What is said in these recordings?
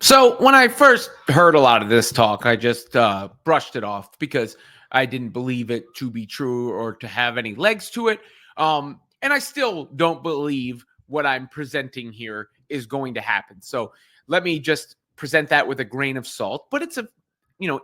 So when I first heard a lot of this talk, I just brushed it off because I didn't believe it to be true or to have any legs to it. And I still don't believe what I'm presenting here is going to happen. So let me just present that with a grain of salt. But it's a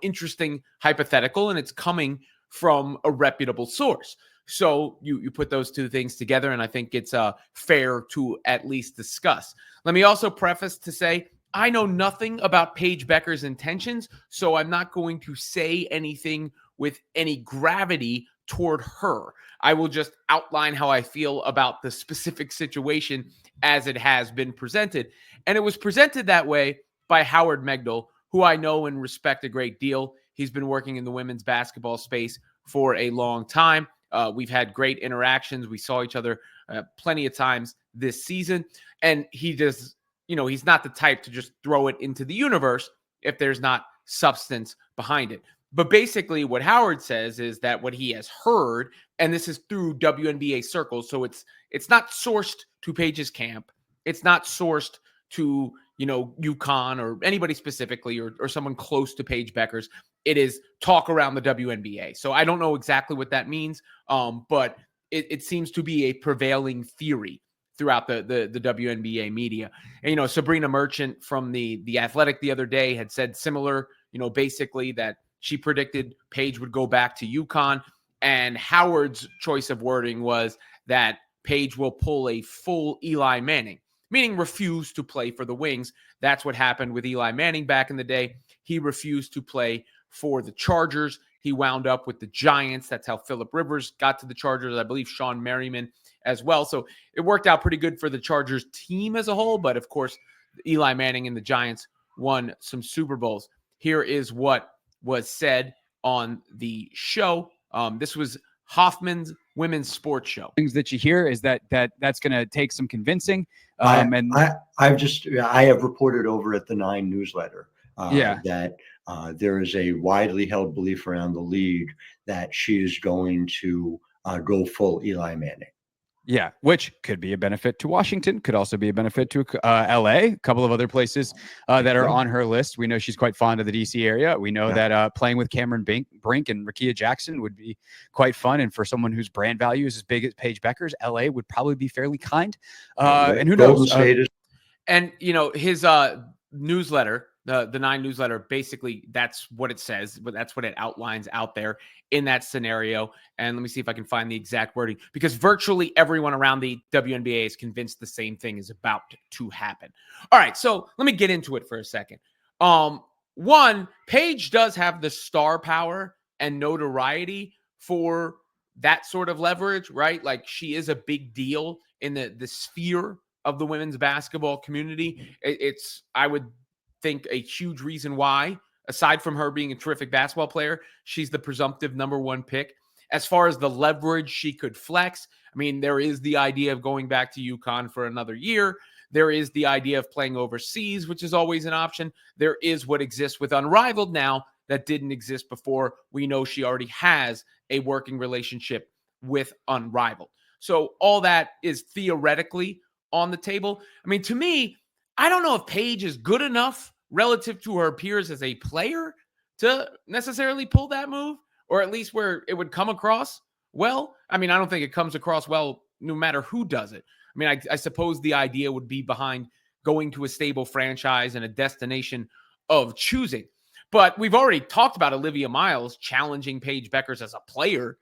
interesting hypothetical, and it's coming from a reputable source. So you put those two things together, and I think it's fair to at least discuss. Let me also preface to say I know nothing about Paige Beckers' intentions, so I'm not going to say anything with any gravity toward her. I will just outline how I feel about the specific situation as it has been presented. And it was presented that way by Howard Megdal, who I know and respect a great deal. He's been working in the women's basketball space for a long time. We've had great interactions. We saw each other plenty of times this season. And he just he's not the type to just throw it into the universe if there's not substance behind it. But basically what Howard says is that what he has heard, and this is through WNBA circles, so it's not sourced to Paige's camp. It's not sourced to, UConn or anybody specifically or someone close to Paige Beckers. It is talk around the WNBA. So I don't know exactly what that means, but it seems to be a prevailing theory throughout the WNBA media. And, Sabrina Merchant from the Athletic the other day had said similar, basically that she predicted Paige would go back to UConn. And Howard's choice of wording was that Paige will pull a full Eli Manning, meaning refuse to play for the Wings. That's what happened with Eli Manning back in the day. He refused to play for the Chargers. He wound up with the Giants. That's how Phillip Rivers got to the Chargers. I believe Sean Merriman as well. So it worked out pretty good for the Chargers team as a whole. But of course, Eli Manning and the Giants won some Super Bowls. Here is what was said on the show. This was Hoffman's women's sports show. Things that you hear is that's going to take some convincing. I have reported over at the 9 newsletter that there is a widely held belief around the league that she is going to go full Eli Manning. Yeah, which could be a benefit to Washington, could also be a benefit to LA, a couple of other places that are on her list. We know she's quite fond of the DC area. We know that playing with Cameron Brink and Rakia Jackson would be quite fun. And for someone whose brand value is as big as Paige Beckers, LA would probably be fairly kind. And who knows? And, his newsletter, the 9 newsletter, basically that's what it says, but that's what it outlines out there in that scenario. And let me see if I can find the exact wording, because virtually everyone around the WNBA is convinced the same thing is about to happen. All right, so let me get into it for a second. One, Paige does have the star power and notoriety for that sort of leverage, right? Like, she is a big deal in the sphere of the women's basketball community. It's, I would think, a huge reason why, aside from her being a terrific basketball player, she's the presumptive number 1 pick. As far as the leverage she could flex, I mean, there is the idea of going back to UConn for another year. There is the idea of playing overseas, which is always an option. There is what exists with Unrivaled now that didn't exist before. We know she already has a working relationship with Unrivaled. So all that is theoretically on the table. I mean, to me, I don't know if Paige is good enough relative to her peers as a player to necessarily pull that move, or at least where it would come across well. I mean, I don't think it comes across well no matter who does it. I mean, I suppose the idea would be behind going to a stable franchise and a destination of choosing. But we've already talked about Olivia Miles challenging Paige Beckers as a player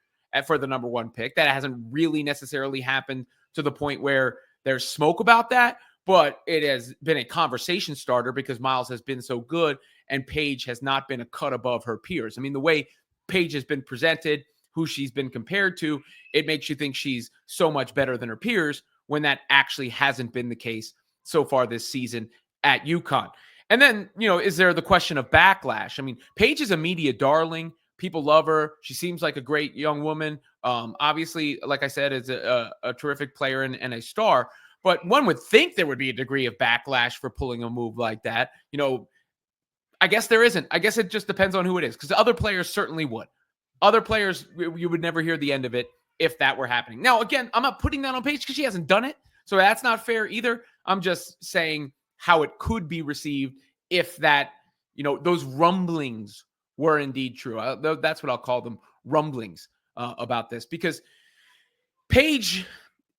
for the number 1 pick. That hasn't really necessarily happened to the point where there's smoke about that, but it has been a conversation starter because Miles has been so good and Paige has not been a cut above her peers. I mean, the way Paige has been presented, who she's been compared to, it makes you think she's so much better than her peers when that actually hasn't been the case so far this season at UConn. And then, is there the question of backlash? I mean, Paige is a media darling. People love her. She seems like a great young woman. Obviously, like I said, is a terrific player and a star. But one would think there would be a degree of backlash for pulling a move like that. I guess there isn't. I guess it just depends on who it is, because other players certainly would. Other players, you would never hear the end of it if that were happening. Now, again, I'm not putting that on Paige because she hasn't done it, so that's not fair either. I'm just saying how it could be received if that, those rumblings were indeed true. That's what I'll call them, rumblings about this, because Paige,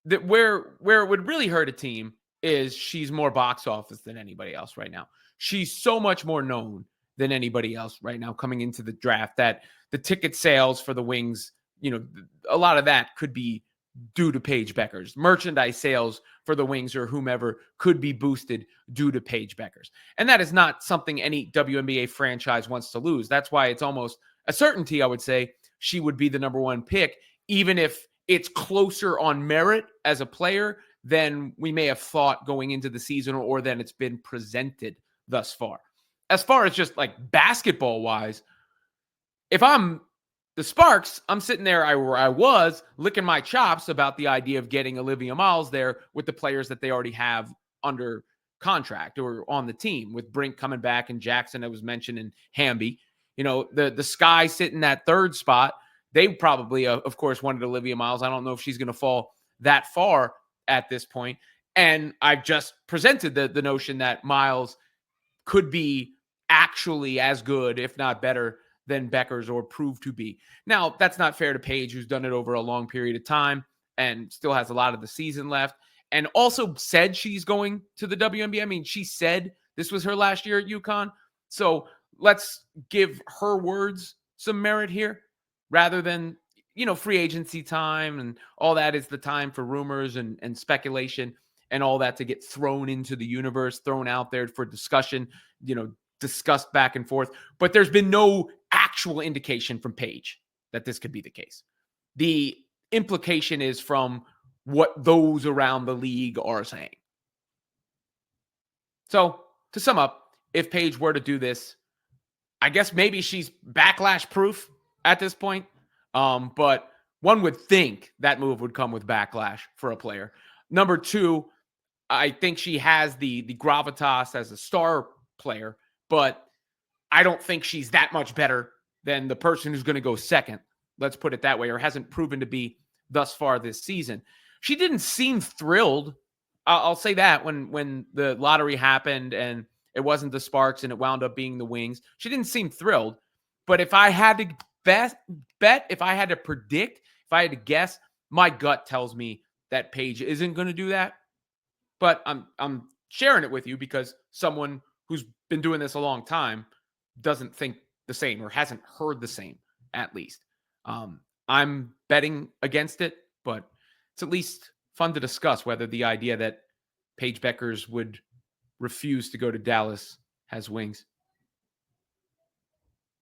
that where it would really hurt a team is she's more box office than anybody else right now. She's so much more known than anybody else right now coming into the draft that the ticket sales for the Wings, a lot of that could be due to Paige Beckers. Merchandise sales for the Wings or whomever could be boosted due to Paige Beckers. And that is not something any WNBA franchise wants to lose. That's why it's almost a certainty, I would say, she would be the number one pick, even if it's closer on merit as a player than we may have thought going into the season or than it's been presented thus far. As far as just like basketball wise, if I'm the Sparks, I'm sitting there where I was licking my chops about the idea of getting Olivia Miles there with the players that they already have under contract or on the team, with Brink coming back and Jackson that was mentioned and Hamby. The Sky sitting that third spot. They probably, of course, wanted Olivia Miles. I don't know if she's going to fall that far at this point. And I've just presented the notion that Miles could be actually as good, if not better, than Beckers, or prove to be. Now, that's not fair to Paige, who's done it over a long period of time and still has a lot of the season left, and also said she's going to the WNBA. I mean, she said this was her last year at UConn. So let's give her words some merit here rather than, free agency time and all that is the time for rumors and speculation and all that to get thrown into the universe, thrown out there for discussion, discussed back and forth. But there's been no actual indication from Paige that this could be the case. The implication is from what those around the league are saying. So to sum up, if Paige were to do this, I guess maybe she's backlash proof at this point. But one would think that move would come with backlash for a player. Number two, I think she has the gravitas as a star player, but I don't think she's that much better than the person who's going to go second. Let's put it that way, or hasn't proven to be thus far this season. She didn't seem thrilled. I'll say that when the lottery happened and it wasn't the Sparks and it wound up being the Wings, she didn't seem thrilled. But if I had to bet, if I had to predict, if I had to guess, my gut tells me that Paige isn't going to do that. But I'm sharing it with you because someone who's been doing this a long time doesn't think the same or hasn't heard the same, at least. I'm betting against it, but it's at least fun to discuss whether the idea that Paige Beckers would refuse to go to Dallas has wings.